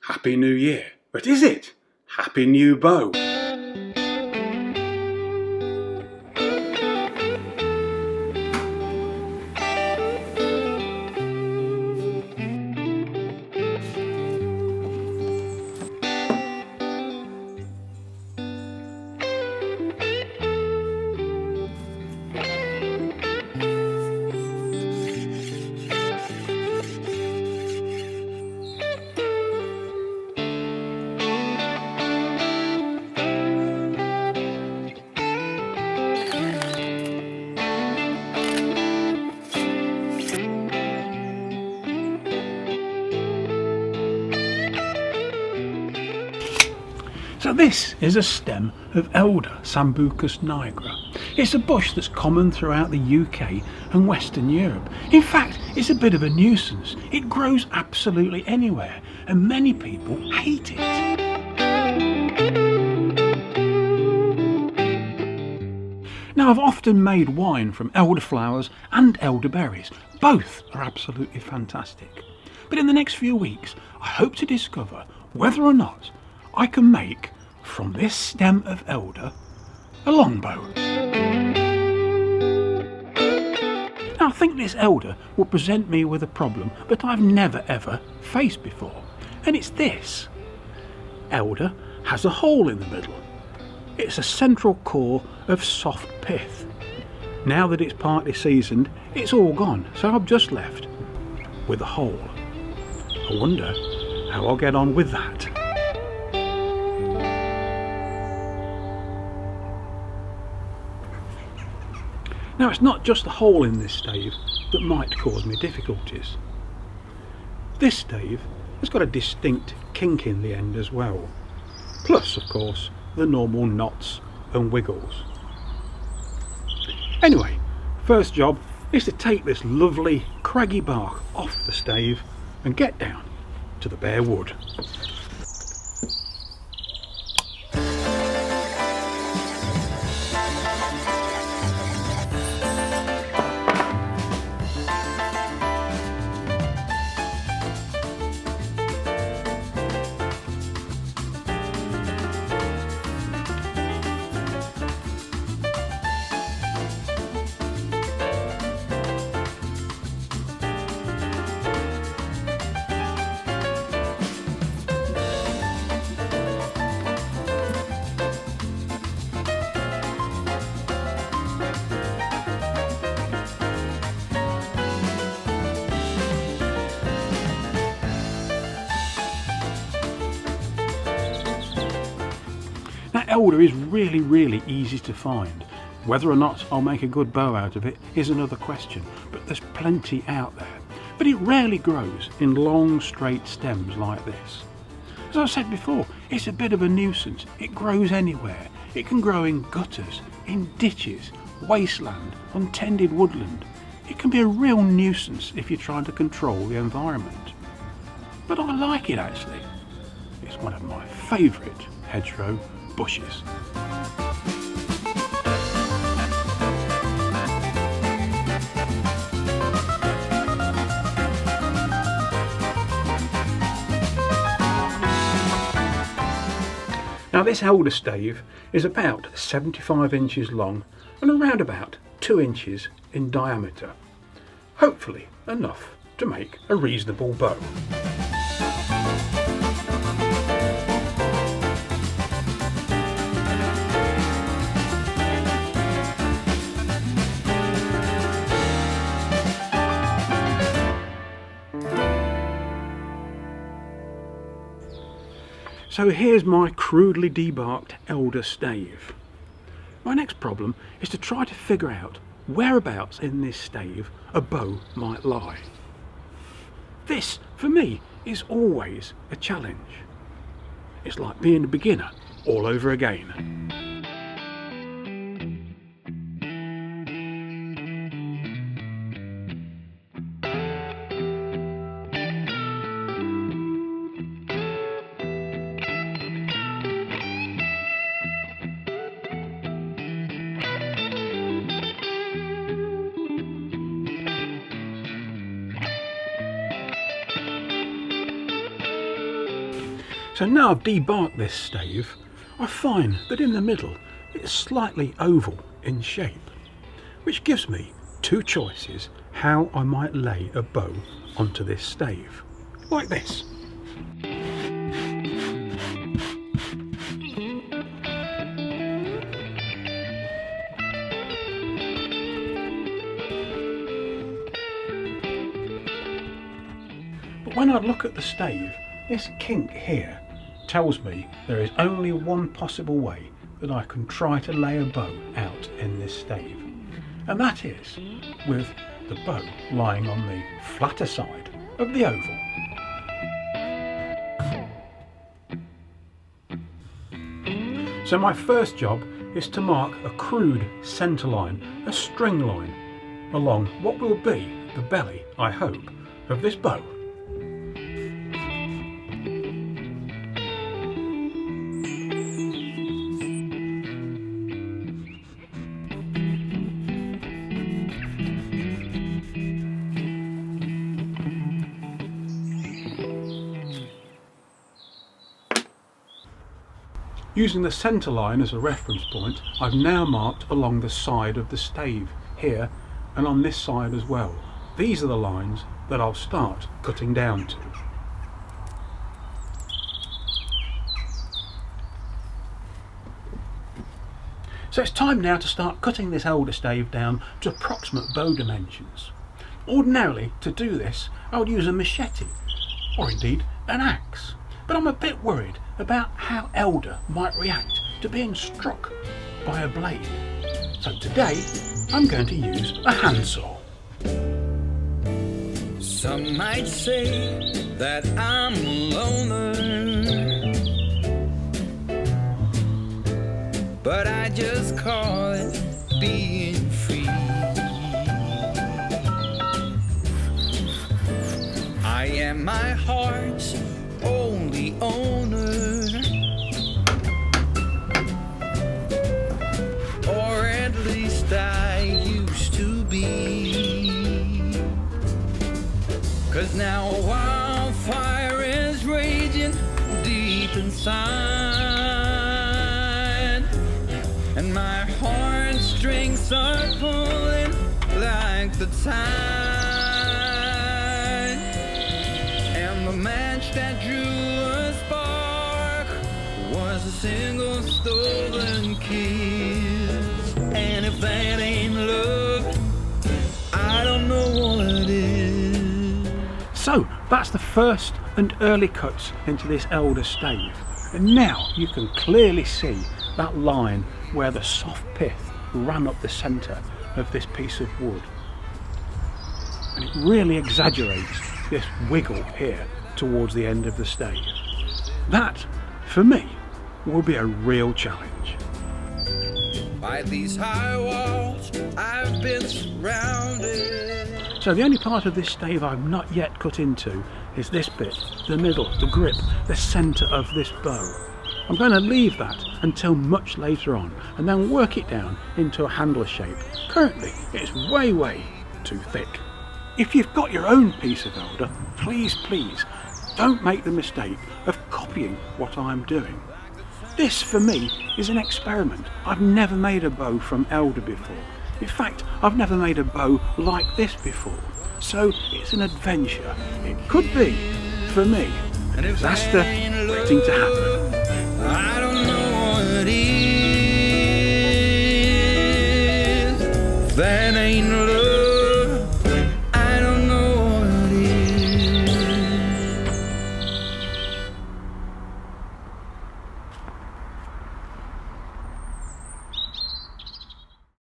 Happy New Year. But is it? Happy New Bow. So this is a stem of elder Sambucus nigra. It's a bush that's common throughout the UK and Western Europe. In fact, it's a bit of a nuisance. It grows absolutely anywhere and many people hate it. Now, I've often made wine from elderflowers and elderberries. Both are absolutely fantastic. But in the next few weeks, I hope to discover whether or not I can make, from this stem of elder, a longbow. Now, I think this elder will present me with a problem that I've never ever faced before, and it's this. Elder has a hole in the middle. It's a central core of soft pith. Now that it's partly seasoned, it's all gone, so I'm just left with a hole. I wonder how I'll get on with that. Now, it's not just the hole in this stave that might cause me difficulties. This stave has got a distinct kink in the end as well, plus of course the normal knots and wiggles. Anyway, first job is to take this lovely craggy bark off the stave and get down to the bare wood. Elder is really easy to find. Whether or not I'll make a good bow out of it is another question, but there's plenty out there. But it rarely grows in long straight stems like this. As I said before, it's a bit of a nuisance. It grows anywhere. It can grow in gutters, in ditches, wasteland, untended woodland. It can be a real nuisance if you're trying to control the environment. But I like it actually. It's one of my favourite hedgerow bushes. Now, this elder stave is about 75 inches long and around about 2 inches in diameter. Hopefully enough to make a reasonable bow. So here's my crudely debarked elder stave. My next problem is to try to figure out whereabouts in this stave a bow might lie. This, for me, is always a challenge. It's like being a beginner all over again. So now I've debarked this stave, I find that in the middle it's slightly oval in shape, which gives me two choices how I might lay a bow onto this stave, like this. But when I look at the stave, this kink here tells me there is only one possible way that I can try to lay a bow out in this stave, and that is with the bow lying on the flatter side of the oval. So my first job is to mark a crude centre line, a string line, along what will be the belly, I hope, of this bow. Using the centre line as a reference point, I've now marked along the side of the stave here and on this side as well. These are the lines that I'll start cutting down to. So it's time now to start cutting this older stave down to approximate bow dimensions. Ordinarily, to do this, I would use a machete, or indeed an axe. But I'm a bit worried about how Elder might react to being struck by a blade. So today I'm going to use a handsaw. Some might say that I'm a loner, but I just call it being free. I am my heart's only owner, or at least I used to be, 'cause now a wildfire is raging deep inside, and my heartstrings are pulling like the tide. The match that drew a spark was a single stolen kiss, and if that ain't love, I don't know what is. So that's the first and early cuts into this elder stave, and now you can clearly see that line where the soft pith ran up the centre of this piece of wood, and it really exaggerates this wiggle here towards the end of the stave. That, for me, will be a real challenge. By these high walls I've been surrounded. So the only part of this stave I've not yet cut into is this bit, the middle, the grip, the centre of this bow. I'm going to leave that until much later on and then work it down into a handle shape. Currently it's way too thick. If you've got your own piece of elder, please don't make the mistake of copying what I'm doing. This for me is an experiment. I've never made a bow from elder before. In fact, I've never made a bow like this before. So it's an adventure. It could be, for me, a disaster waiting to happen. I don't know what it is. That ain't